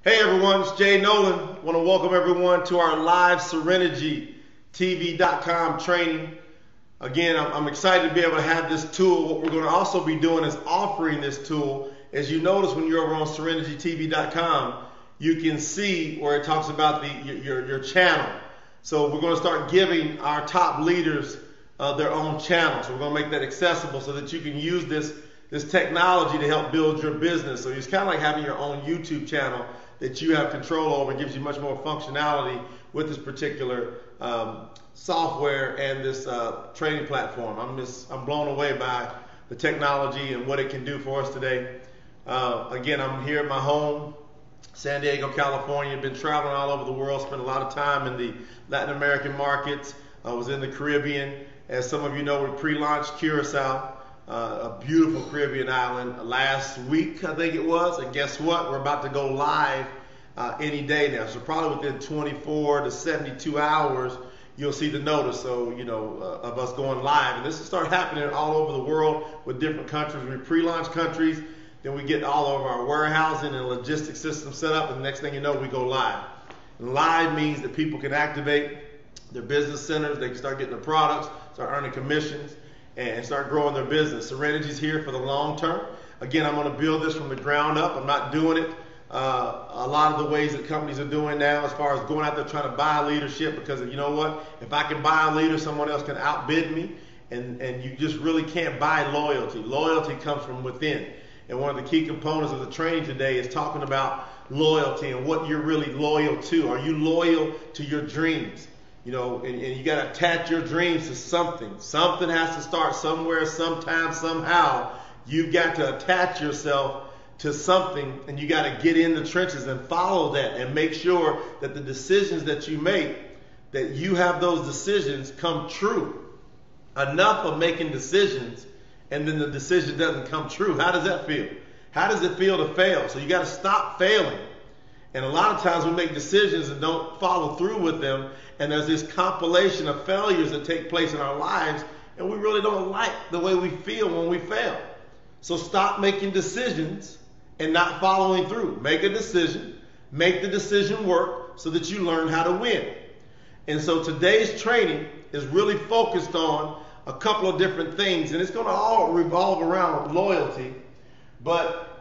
Hey everyone, it's Jay Nolan. I want to welcome everyone to our live SereniGy.com training. Again, I'm excited to be able to have this tool. What we're going to also be doing is offering this tool. As you notice when you're over on SereniGyTV.com, you can see where it talks about your channel. So we're going to start giving our top leaders their own channels. So we're going to make that accessible so that you can use this technology to help build your business. So it's kind of like having your own YouTube channel that you have control over. It gives you much more functionality with this particular software and this training platform. I'm blown away by the technology and what it can do for us today. Again, I'm here at my home, San Diego, California. Been traveling all over the world, spent a lot of time in the Latin American markets. I was in the Caribbean. As some of you know, we pre-launched Curacao, a beautiful Caribbean island, last week, I think it was. And guess what? We're about to go live any day now. So probably within 24 to 72 hours, you'll see the notice. So, of us going live. And this will start happening all over the world with different countries. We pre-launch countries, then we get all of our warehousing and logistics system set up, and the next thing you know, we go live. And live means that people can activate their business centers, they can start getting their products, start earning commissions, and start growing their business. SereniGy's here for the long term. Again, I'm going to build this from the ground up. I'm not doing it a lot of the ways that companies are doing now, as far as going out there trying to buy leadership, because you know what? If I can buy a leader, someone else can outbid me, and you just really can't buy loyalty. Loyalty comes from within. And one of the key components of the training today is talking about loyalty and what you're really loyal to. Are you loyal to your dreams? And you got to attach your dreams to something. Something has to start somewhere, sometime, somehow. You've got to attach yourself to something, and you got to get in the trenches and follow that and make sure that the decisions that you make, that you have those decisions come true. Enough of making decisions and then the decision doesn't come true. How does that feel? How does it feel to fail? So you got to stop failing. And a lot of times we make decisions and don't follow through with them, and there's this compilation of failures that take place in our lives, and we really don't like the way we feel when we fail. So stop making decisions and not following through. Make a decision, make the decision work so that you learn how to win. And so today's training is really focused on a couple of different things, and it's going to all revolve around loyalty, but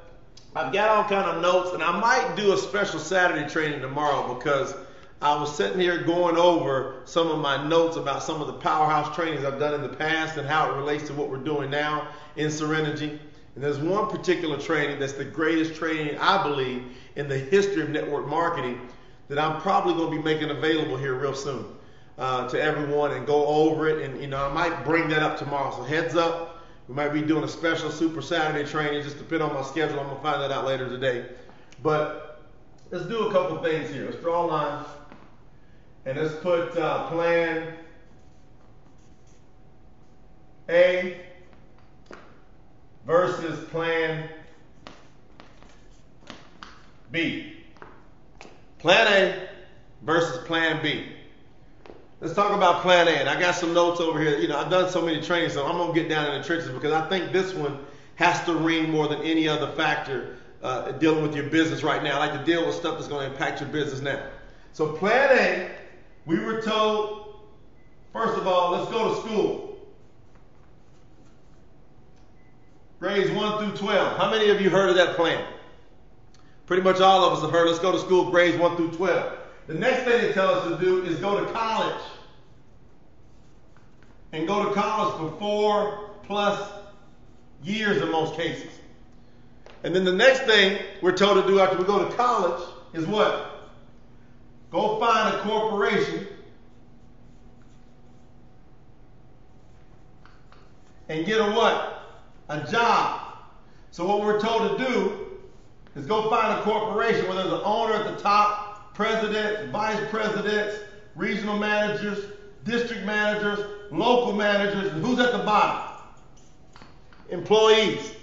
I've got all kind of notes, and I might do a special Saturday training tomorrow, because I was sitting here going over some of my notes about some of the powerhouse trainings I've done in the past and how it relates to what we're doing now in SereniGy. And there's one particular training that's the greatest training, I believe, in the history of network marketing that I'm probably going to be making available here real soon to everyone and go over it. And, I might bring that up tomorrow. So heads up, we might be doing a special Super Saturday training, just depending on my schedule. I'm going to find that out later today. But let's do a couple things here. Let's draw a line. And let's put plan A versus plan B. Plan A versus plan B. Let's talk about plan A. And I got some notes over here. I've done so many trainings, so I'm going to get down in the trenches, because I think this one has to ring more than any other factor dealing with your business right now. I like to deal with stuff that's going to impact your business now. So plan A, we were told, first of all, let's go to school. Grades 1 through 12. How many of you heard of that plan? Pretty much all of us have heard, let's go to school, grades 1 through 12. The next thing they tell us to do is go to college. And go to college for 4+ years in most cases. And then the next thing we're told to do after we go to college is what? Go find a corporation and get a what? A job. So what we're told to do is go find a corporation where there's an owner at the top, president, vice presidents, regional managers, district managers, local managers, and who's at the bottom? Employees.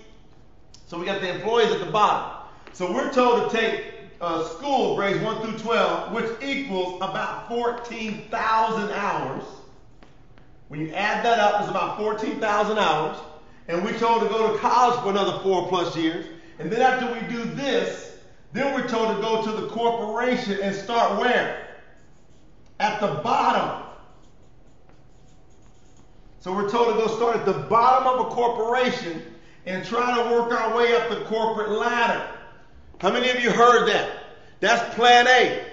So we got the employees at the bottom. So we're told to take school, grades 1 through 12, which equals about 14,000 hours. When you add that up, it's about 14,000 hours. And we're told to go to college for another 4+ years. And then after we do this, Then we're told to go to the corporation and start where? At the bottom. So we're told to go start at the bottom of a corporation and try to work our way up the corporate ladder. How many of you heard that? That's plan A.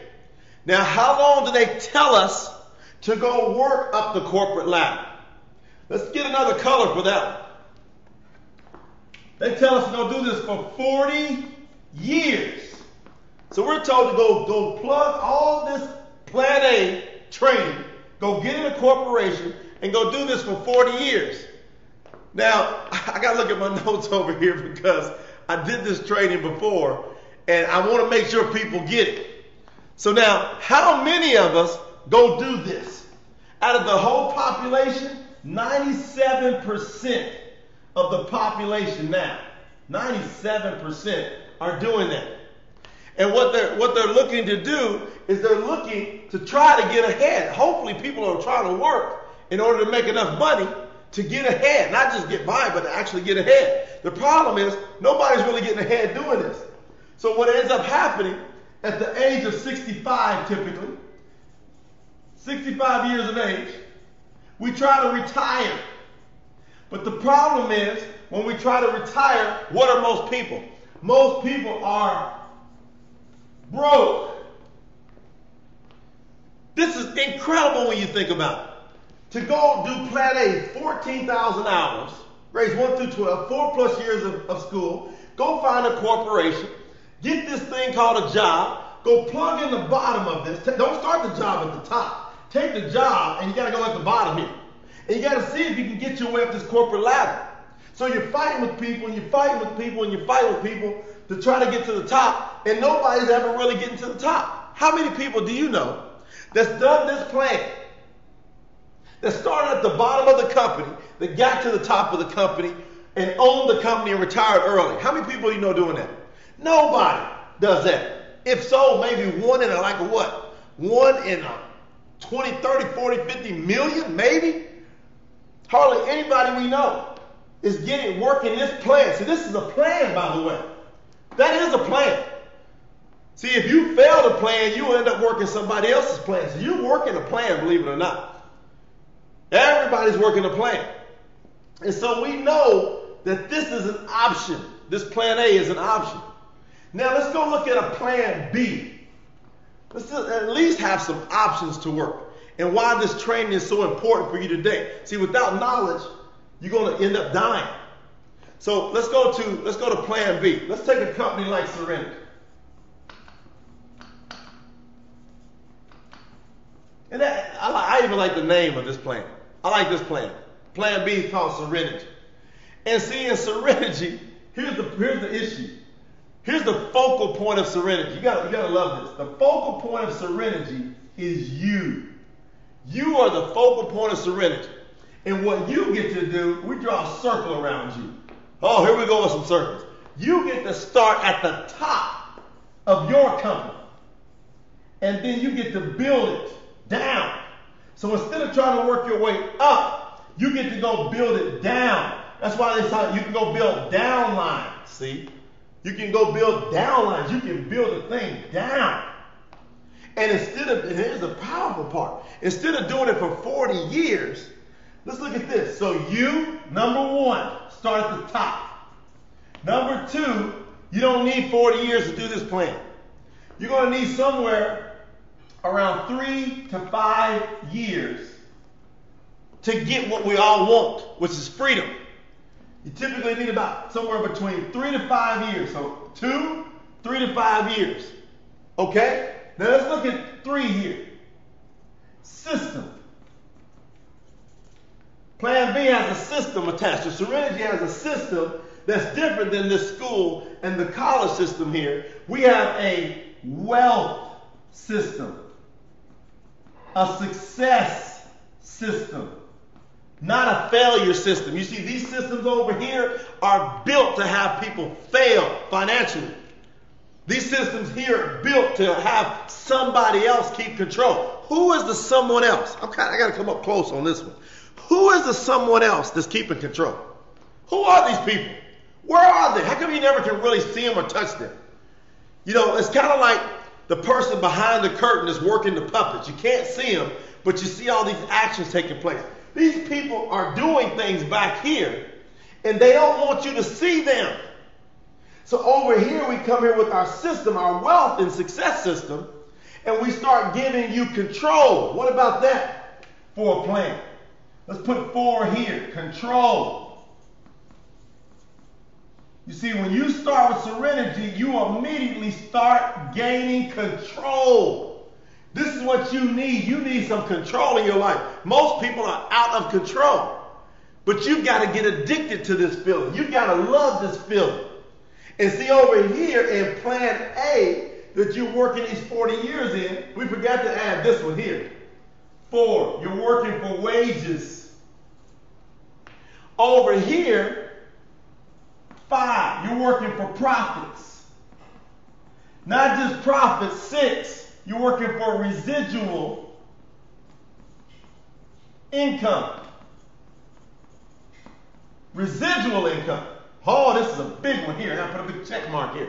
Now, how long do they tell us to go work up the corporate ladder? Let's get another color for that one. They tell us to go do this for 40 years. So we're told to go plug all this plan A training, go get in a corporation, and go do this for 40 years. Now, I got to look at my notes over here because I did this training before, and I want to make sure people get it. So now, how many of us go do this? Out of the whole population, 97% of the population now, 97% are doing that. And what they're looking to do is they're looking to try to get ahead. Hopefully people are trying to work in order to make enough money to get ahead. Not just get by, but to actually get ahead. The problem is nobody's really getting ahead doing this. So what ends up happening at the age of 65 typically, 65 years of age, we try to retire. But the problem is when we try to retire, what are most people? Most people are broke. This is incredible when you think about it. To go do plan A, 14,000 hours, grades 1 through 12, 4+ years of school, go find a corporation, get this thing called a job, go plug in the bottom of this. Don't start the job at the top. Take the job and you got to go at the bottom here. And you got to see if you can get your way up this corporate ladder. So you're fighting with people, and you're fighting with people, and you're fighting with people to try to get to the top, and nobody's ever really getting to the top. How many people do you know that's done this plan, that started at the bottom of the company, that got to the top of the company, and owned the company and retired early? How many people do you know doing that? Nobody does that. If so, maybe one in One in 20, 30, 40, 50 million, maybe? Hardly anybody we know is working this plan. See, this is a plan, by the way. That is a plan. See, if you fail to plan, you will end up working somebody else's plan. So you're working a plan, believe it or not. Everybody's working a plan. And so we know that this is an option. This plan A is an option. Now let's go look at a plan B. Let's at least have some options to work. And why this training is so important for you today. See, without knowledge, you're going to end up dying. So let's go to plan B. Let's take a company like SereniGy. And I even like the name of this plan. I like this plan. Plan B is called SereniGy. And see, in SereniGy, here's the issue. Here's the focal point of SereniGy. You gotta love this. The focal point of SereniGy is you. You are the focal point of SereniGy. And what you get to do, we draw a circle around you. Oh, here we go with some circles. You get to start at the top of your company. And then you get to build it down. So instead of trying to work your way up, you get to go build it down. That's why they say you can go build down lines. See? You can go build down lines. You can build a thing down. And here's the powerful part. Instead of doing it for 40 years, let's look at this. So you, number one, start at the top. Number two, you don't need 40 years to do this plan. You're going to need somewhere around 3 to 5 years to get what we all want, which is freedom. You typically need about somewhere between 3 to 5 years. So 3 to 5 years. Okay? Now let's look at 3 here. System. Plan B has a system attached to SereniGy. Has a system that's different than this school and the college system here. We have a wealth system, a success system, not a failure system. You see, these systems over here are built to have people fail financially. These systems here are built to have somebody else keep control. Who is the someone else? I got to come up close on this one. Who is the someone else that's keeping control? Who are these people? Where are they? How come you never can really see them or touch them? You know, it's kind of like the person behind the curtain is working the puppets. You can't see them, but you see all these actions taking place. These people are doing things back here, and they don't want you to see them. So over here, we come here with our system, our wealth and success system, and we start giving you control. What about that for a plan? Let's put 4 here, control. You see, when you start with SereniGy, you immediately start gaining control. This is what you need. You need some control in your life. Most people are out of control. But you've got to get addicted to this feeling. You've got to love this feeling. And see, over here in plan A that you're working these 40 years in, we forgot to add this one here. 4, you're working for wages. Over here, 5, you're working for profits. Not just profits. 6, you're working for residual income. Residual income. Oh, this is a big one here. And I put a big check mark here.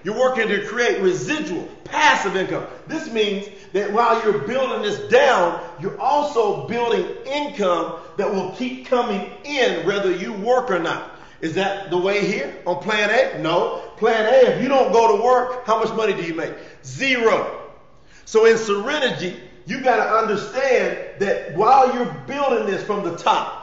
You're working to create residual, passive income. This means that while you're building this down, you're also building income that will keep coming in whether you work or not. Is that the way here on plan A? No. Plan A, if you don't go to work, how much money do you make? 0. So in SereniGy, you got to understand that while you're building this from the top,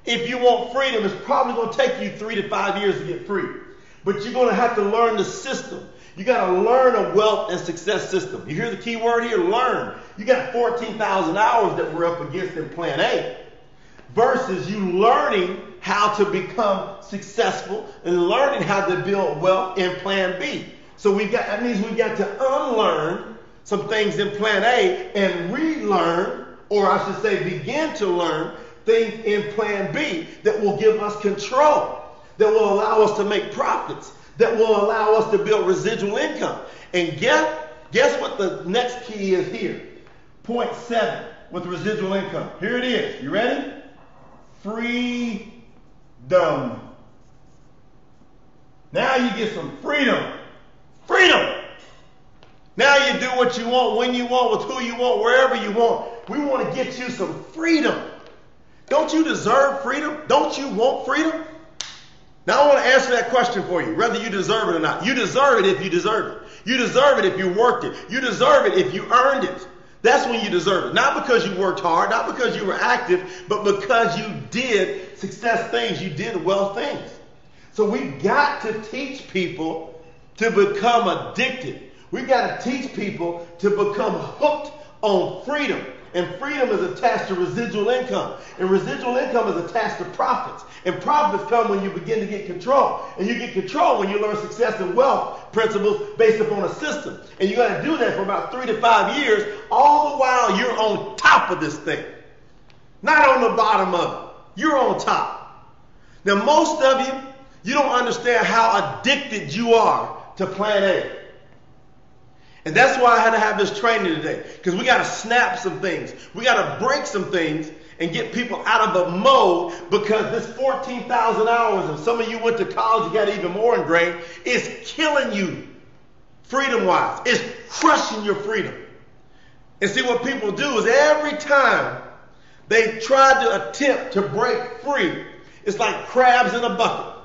if you want freedom, it's probably going to take you 3 to 5 years to get free. But you're going to have to learn the system. You got to learn a wealth and success system. You hear the key word here? Learn. You got 14,000 hours that we're up against in plan A versus you learning how to become successful and learning how to build wealth in plan B. So that means we got to unlearn some things in plan A and relearn, or I should say begin to learn things in plan B that will give us control, that will allow us to make profits, that will allow us to build residual income. And guess what the next key is here? Point 7 with residual income. Here it is. You ready? Freedom. Now you get some freedom. Freedom. Now you do what you want, when you want, with who you want, wherever you want. We want to get you some freedom. Don't you deserve freedom? Don't you want freedom? Now I want to answer that question for you, whether you deserve it or not. You deserve it if you deserve it. You deserve it if you worked it. You deserve it if you earned it. That's when you deserve it. Not because you worked hard, not because you were active, but because you did success things. You did well things. So we've got to teach people to become addicted. We've got to teach people to become hooked on freedom. And freedom is attached to residual income. And residual income is attached to profits. And profits come when you begin to get control. And you get control when you learn success and wealth principles based upon a system. And you got to do that for about 3 to 5 years, all the while you're on top of this thing. Not on the bottom of it. You're on top. Now, most of you, you don't understand how addicted you are to plan A. And that's why I had to have this training today, because we got to snap some things. We got to break some things and get people out of the mode, because this 14,000 hours, and some of you went to college, you got even more ingrained, is killing you freedom-wise. It's crushing your freedom. And see, what people do is every time they try to attempt to break free, it's like crabs in a bucket.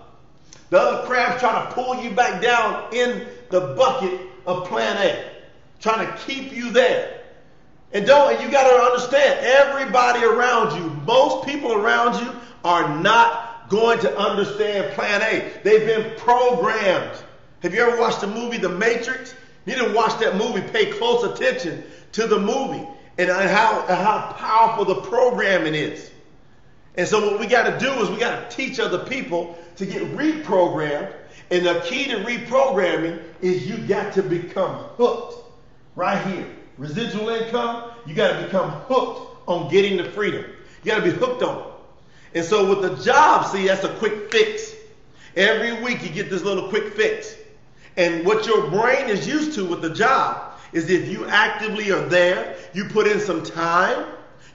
The other crabs try to pull you back down in the bucket of plan A, trying to keep you there. And you got to understand, everybody around you, most people around you are not going to understand plan A. They've been programmed. Have you ever watched the movie The Matrix? You need to watch that movie, pay close attention to the movie and how powerful the programming is. And so what we got to do is we got to teach other people to get reprogrammed. And the key to reprogramming is you got to become hooked right here. Residual income, you got to become hooked on getting the freedom. You got to be hooked on it. And so with the job, see, that's a quick fix. Every week you get this little quick fix. And what your brain is used to with the job is if you actively are there, you put in some time,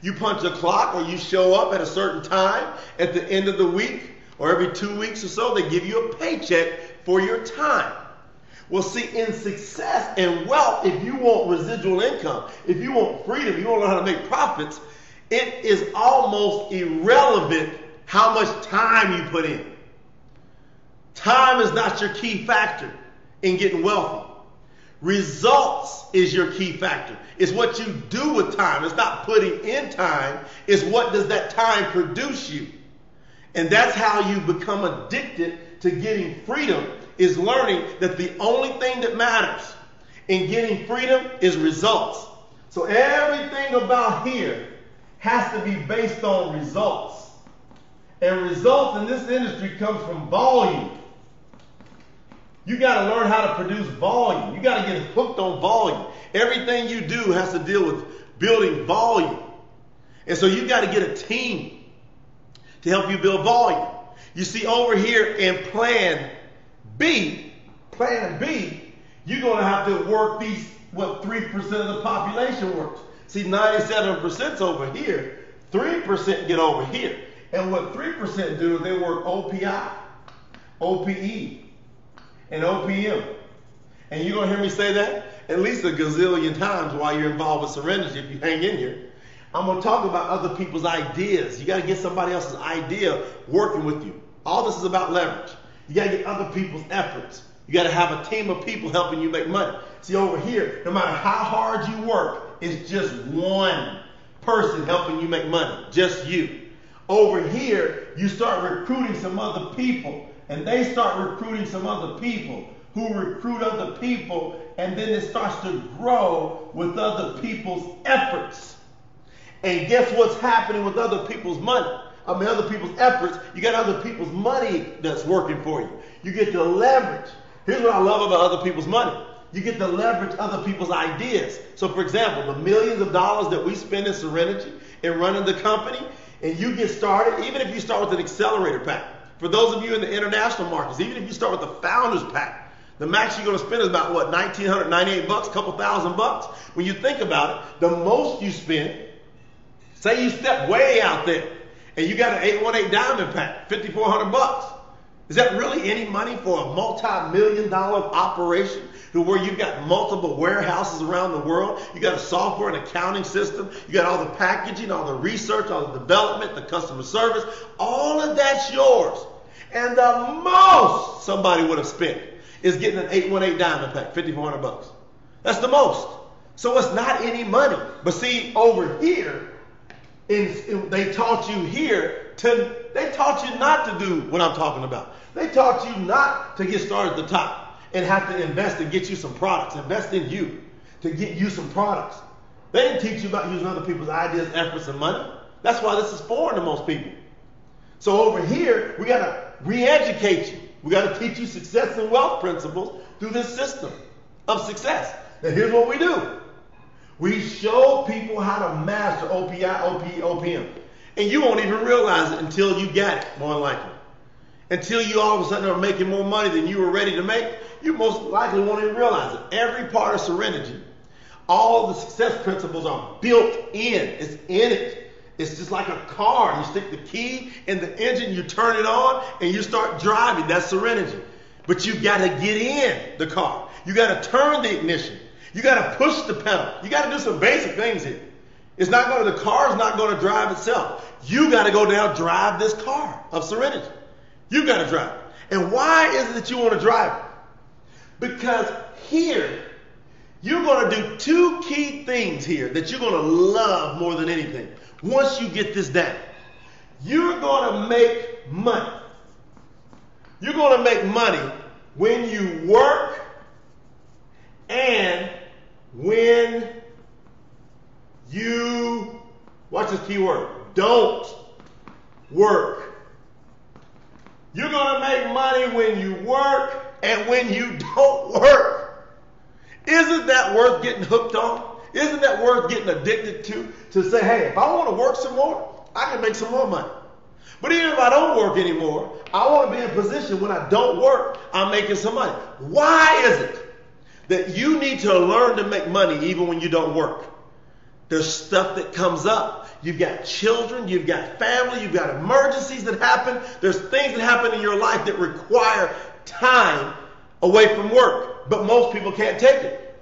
you punch a clock, or you show up at a certain time at the end of the week, or every 2 weeks or so, they give you a paycheck for your time. Well, see, in success and wealth, if you want residual income, if you want freedom, you want to learn how to make profits, it is almost irrelevant how much time you put in. Time is not your key factor in getting wealthy. Results is your key factor. It's what you do with time. It's not putting in time. It's what does that time produce you. And that's how you become addicted to getting freedom, is learning that the only thing that matters in getting freedom is results. So everything about here has to be based on results. And results in this industry comes from volume. You got to learn how to produce volume. You got to get hooked on volume. Everything you do has to deal with building volume. And so you got to get a team to help you build volume. You see over here in plan B, you're going to have to work these, what 3% of the population works. See, 97% is over here. 3% get over here. And what 3% do is they work OPI, OPE, and OPM. And you're going to hear me say that at least a gazillion times while you're involved with SereniGy if you hang in here. I'm going to talk about other people's ideas. You got to get somebody else's idea working with you. All this is about leverage. You got to get other people's efforts. You got to have a team of people helping you make money. See, over here, no matter how hard you work, it's just one person helping you make money, just you. Over here, you start recruiting some other people, and they start recruiting some other people who recruit other people, and then it starts to grow with other people's efforts. And guess what's happening with other people's money? Other people's efforts. You got other people's money that's working for you. You get to leverage. Here's what I love about other people's money. You get to leverage other people's ideas. So, for example, the millions of dollars that we spend in SereniGy in running the company, and you get started, even if you start with an accelerator pack. For those of you in the international markets, even if you start with the founders pack, the max you're going to spend is about, what, $1,998, a couple $1,000. When you think about it, the most you spend, say you step way out there, and you got an 818 diamond pack, $5,400. Is that really any money for a multi-million-dollar operation to where you've got multiple warehouses around the world? You got a software and accounting system. You got all the packaging, all the research, all the development, the customer service. All of that's yours. And the most somebody would have spent is getting an 818 diamond pack, $5,400. That's the most. So it's not any money. But see, over here, they taught you they taught you not to do what I'm talking about. They taught you not to get started at the top and have to invest and get you some products. Invest in you to get you some products. They didn't teach you about using other people's ideas, efforts, and money. That's why this is foreign to most people. So over here, we got to re-educate you. We got to teach you success and wealth principles through this system of success. And here's what we do. We show people how to master OPI, OPE, OPM. And you won't even realize it until you got it, more than likely. Until you all of a sudden are making more money than you were ready to make, you most likely won't even realize it. Every part of SereniGy, all the success principles are built in. It's in it. It's just like a car. You stick the key in the engine, you turn it on, and you start driving. That's SereniGy. But you got to get in the car. You got to turn the ignition. You got to push the pedal. You got to do some basic things here. The car's not going to drive itself. You got to go down, drive this car of SereniGy. You got to drive it. And why is it that you want to drive it? Because here, you're going to do two key things here that you're going to love more than anything. Once you get this down, you're going to make money. You're going to make money when you work and when you, watch this key word, don't work. You're going to make money when you work and when you don't work. Isn't that worth getting hooked on? Isn't that worth getting addicted to say, hey, if I want to work some more, I can make some more money. But even if I don't work anymore, I want to be in a position when I don't work, I'm making some money. Why is it that you need to learn to make money even when you don't work? There's stuff that comes up. You've got children, you've got family, you've got emergencies that happen. There's things that happen in your life that require time away from work, but most people can't take it.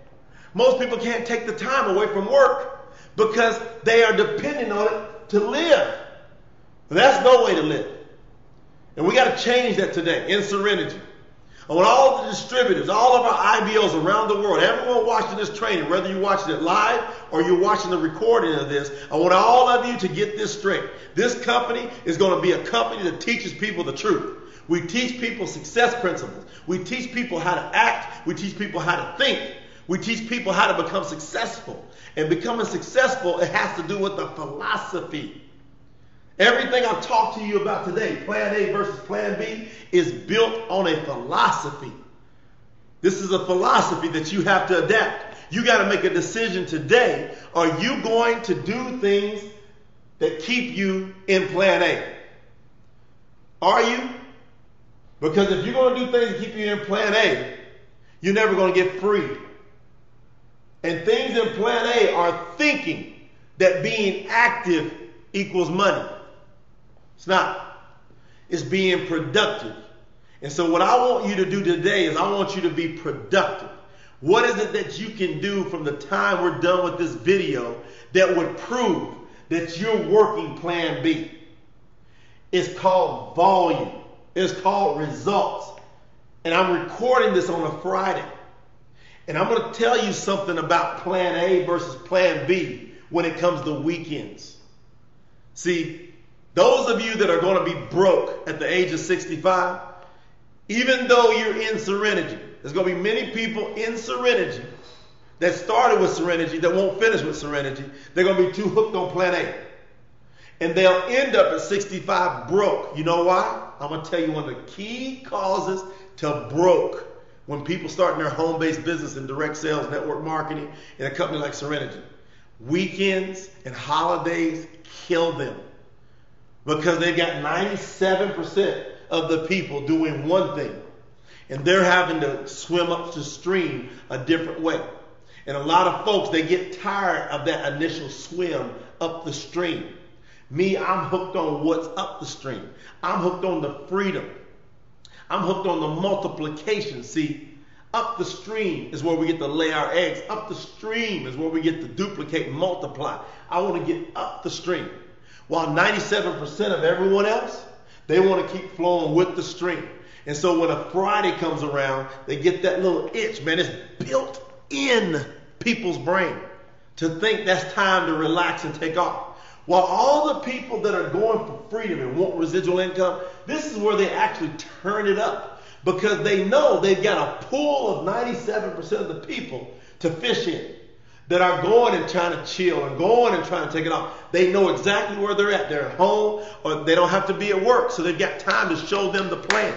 Most people can't take the time away from work because they are dependent on it to live. That's no way to live. And we got to change that today in SereniGy. I want all the distributors, all of our IBOs around the world, everyone watching this training, whether you're watching it live or you're watching the recording of this, I want all of you to get this straight. This company is going to be a company that teaches people the truth. We teach people success principles. We teach people how to act. We teach people how to think. We teach people how to become successful. And becoming successful, it has to do with the philosophy. Everything I've talked to you about today, plan A versus plan B, is built on a philosophy. This is a philosophy that you have to adapt. You got to make a decision today. Are you going to do things that keep you in plan A? Are you? Because if you're going to do things that keep you in plan A, you're never going to get free. And things in plan A are thinking that being active equals money. It's not. It's being productive. And so what I want you to do today is I want you to be productive. What is it that you can do from the time we're done with this video that would prove that you're working plan B? It's called volume. It's called results. And I'm recording this on a Friday. And I'm going to tell you something about plan A versus plan B when it comes to weekends. See, those of you that are going to be broke at the age of 65, even though you're in SereniGy, there's going to be many people in SereniGy that started with SereniGy that won't finish with SereniGy. They're going to be too hooked on plan A. And they'll end up at 65 broke. You know why? I'm going to tell you one of the key causes to broke when people start in their home-based business in direct sales, network marketing, in a company like SereniGy. Weekends and holidays kill them. Because they've got 97% of the people doing one thing. And they're having to swim up the stream a different way. And a lot of folks, they get tired of that initial swim up the stream. Me, I'm hooked on what's up the stream. I'm hooked on the freedom. I'm hooked on the multiplication. See, up the stream is where we get to lay our eggs. Up the stream is where we get to duplicate and multiply. I want to get up the stream. While 97% of everyone else, they want to keep flowing with the stream. And so when a Friday comes around, they get that little itch, man. It's built in people's brain to think that's time to relax and take off. While all the people that are going for freedom and want residual income, this is where they actually turn it up. Because they know they've got a pool of 97% of the people to fish in, that are going and trying to chill and going and trying to take it off. They know exactly where they're at. They're at home or they don't have to be at work. So they've got time to show them the plan.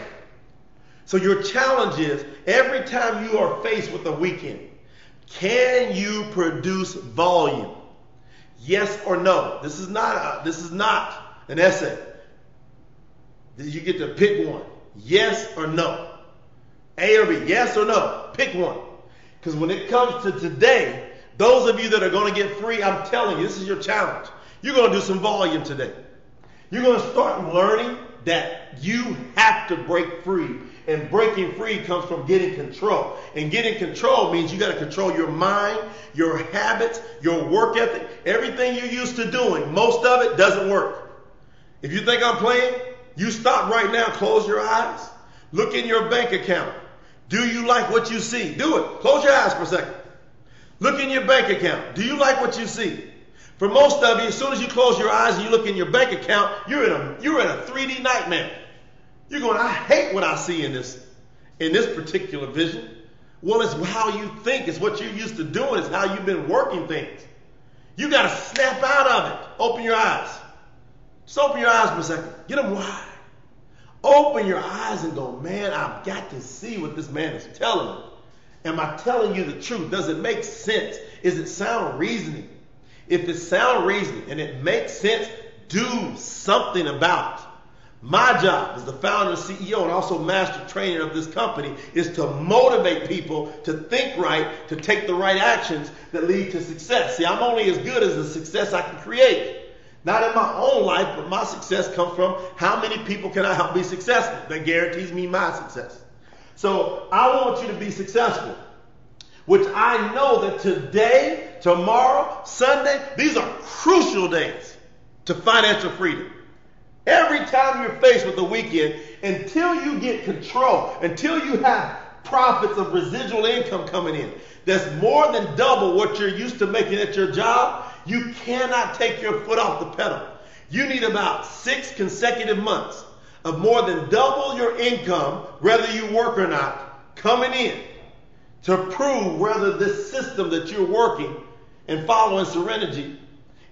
So your challenge is every time you are faced with a weekend, can you produce volume? Yes or no? This is not an essay. You get to pick one. Yes or no? A or B. Yes or no? Pick one. Because when it comes to today, those of you that are going to get free, I'm telling you, this is your challenge. You're going to do some volume today. You're going to start learning that you have to break free. And breaking free comes from getting control. And getting control means you got to control your mind, your habits, your work ethic, everything you're used to doing. Most of it doesn't work. If you think I'm playing, you stop right now, close your eyes, look in your bank account. Do you like what you see? Do it. Close your eyes for a second. Look in your bank account. Do you like what you see? For most of you, as soon as you close your eyes and you look in your bank account, you're in a 3D nightmare. You're going, I hate what I see in this particular vision. Well, it's how you think. It's what you're used to doing. It's how you've been working things. You got to snap out of it. Open your eyes. Just open your eyes for a second. Get them wide. Open your eyes and go, man, I've got to see what this man is telling me. Am I telling you the truth? Does it make sense? Is it sound reasoning? If it's sound reasoning and it makes sense, do something about it. My job as the founder and CEO and also master trainer of this company is to motivate people to think right, to take the right actions that lead to success. See, I'm only as good as the success I can create. Not in my own life, but my success comes from how many people can I help be successful. That guarantees me my success. So I want you to be successful, which I know that today, tomorrow, Sunday, these are crucial days to financial freedom. Every time you're faced with the weekend, until you get control, until you have profits of residual income coming in, that's more than double what you're used to making at your job, you cannot take your foot off the pedal. You need about 6 consecutive months of more than double your income, whether you work or not, coming in to prove whether this system that you're working and following SereniGy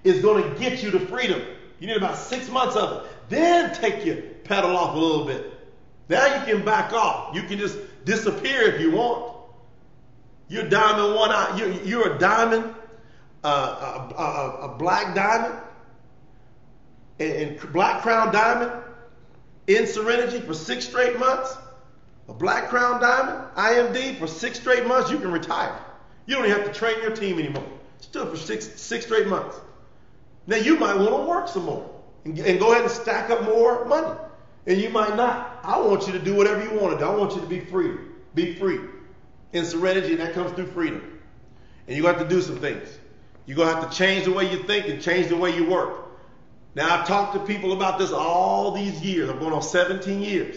is going to get you to freedom. You need about 6 months of it. Then take your pedal off a little bit. Now you can back off. You can just disappear if you want. You're diamond one eye. You're a diamond, a black diamond, and black crown diamond in SereniGy for 6 straight months. A black crown diamond, IMD, for 6 straight months. You can retire. You don't even have to train your team anymore. Just do it for six straight months. Now you might want to work some more and go ahead and stack up more money. And you might not. I want you to do whatever you want to do. I want you to be free. Be free in SereniGy, and that comes through freedom. And you're going to have to do some things. You're going to have to change the way you think and change the way you work. Now, I've talked to people about this all these years. I'm going on 17 years.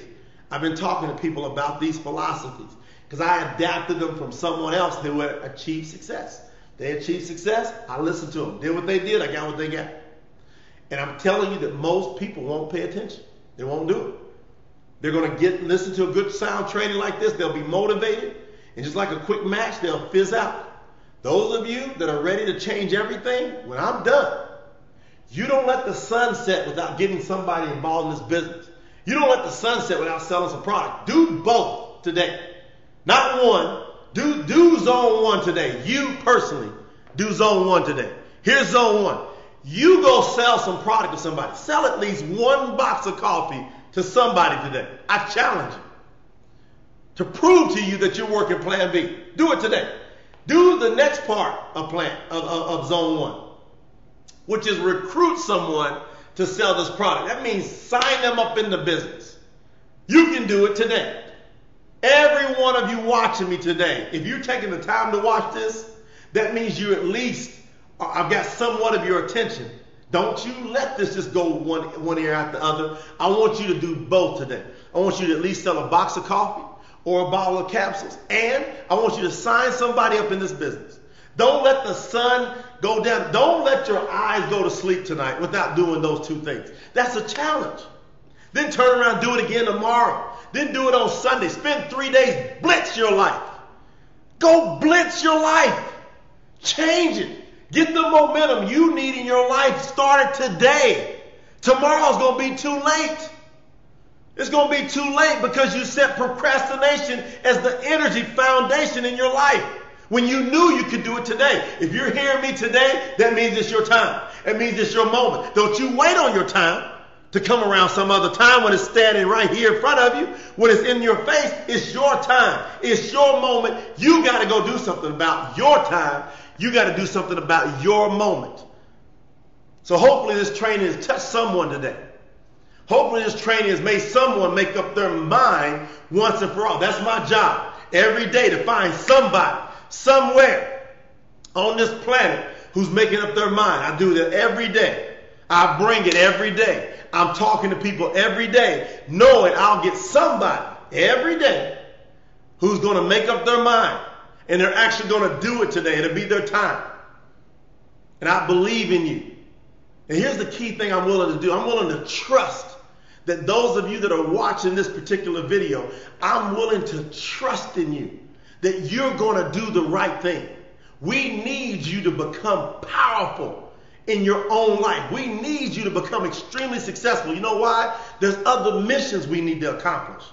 I've been talking to people about these philosophies because I adapted them from someone else who had achieved success. They achieved success. I listened to them. Did what they did. I got what they got. And I'm telling you that most people won't pay attention. They won't do it. They're going to listen to a good sound training like this. They'll be motivated. And just like a quick match, they'll fizz out. Those of you that are ready to change everything, when I'm done, you don't let the sun set without getting somebody involved in this business. You don't let the sun set without selling some product. Do both today. Not one. Do zone 1 today. You personally do zone 1 today. Here's zone 1. You go sell some product to somebody. Sell at least 1 box of coffee to somebody today. I challenge you to prove to you that you're working plan B. Do it today. Do the next part of zone 1, which is recruit someone to sell this product. That means sign them up in the business. You can do it today. Every one of you watching me today, if you're taking the time to watch this, that means you at least, I've got somewhat of your attention. Don't you let this just go one ear out the other. I want you to do both today. I want you to at least sell a box of coffee or a bottle of capsules. And I want you to sign somebody up in this business. Don't let the sun go down. Don't let your eyes go to sleep tonight without doing those 2 things. That's a challenge. Then turn around and do it again tomorrow. Then do it on Sunday. Spend 3 days. Blitz your life. Go blitz your life. Change it. Get the momentum you need in your life started today. Tomorrow's going to be too late. It's going to be too late because you set procrastination as the energy foundation in your life when you knew you could do it today. If you're hearing me today, that means it's your time. It means it's your moment. Don't you wait on your time to come around some other time when it's standing right here in front of you. When it's in your face, it's your time. It's your moment. You got to go do something about your time. You got to do something about your moment. So hopefully this training has touched someone today. Hopefully this training has made someone make up their mind once and for all. That's my job every day, to find somebody, somewhere on this planet who's making up their mind. I do that every day. I bring it every day. I'm talking to people every day, knowing I'll get somebody every day who's going to make up their mind. And they're actually going to do it today. It'll be their time. And I believe in you. And here's the key thing I'm willing to do. I'm willing to trust that those of you that are watching this particular video, I'm willing to trust in you that you're going to do the right thing. We need you to become powerful in your own life. We need you to become extremely successful. You know why? There's other missions we need to accomplish.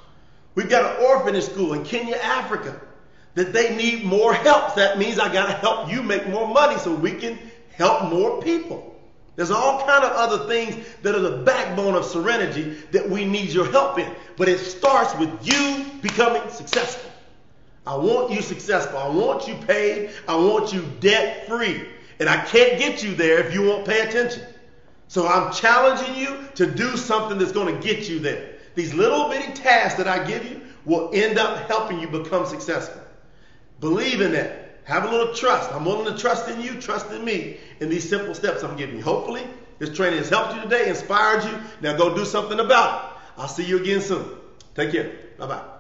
We've got an orphanage school in Kenya, Africa, that they need more help. That means I got to help you make more money so we can help more people. There's all kind of other things that are the backbone of SereniGy that we need your help in. But it starts with you becoming successful. I want you successful. I want you paid. I want you debt free. And I can't get you there if you won't pay attention. So I'm challenging you to do something that's going to get you there. These little bitty tasks that I give you will end up helping you become successful. Believe in that. Have a little trust. I'm willing to trust in you, trust in me, in these simple steps I'm giving you. Hopefully, this training has helped you today, inspired you. Now go do something about it. I'll see you again soon. Take care. Bye-bye.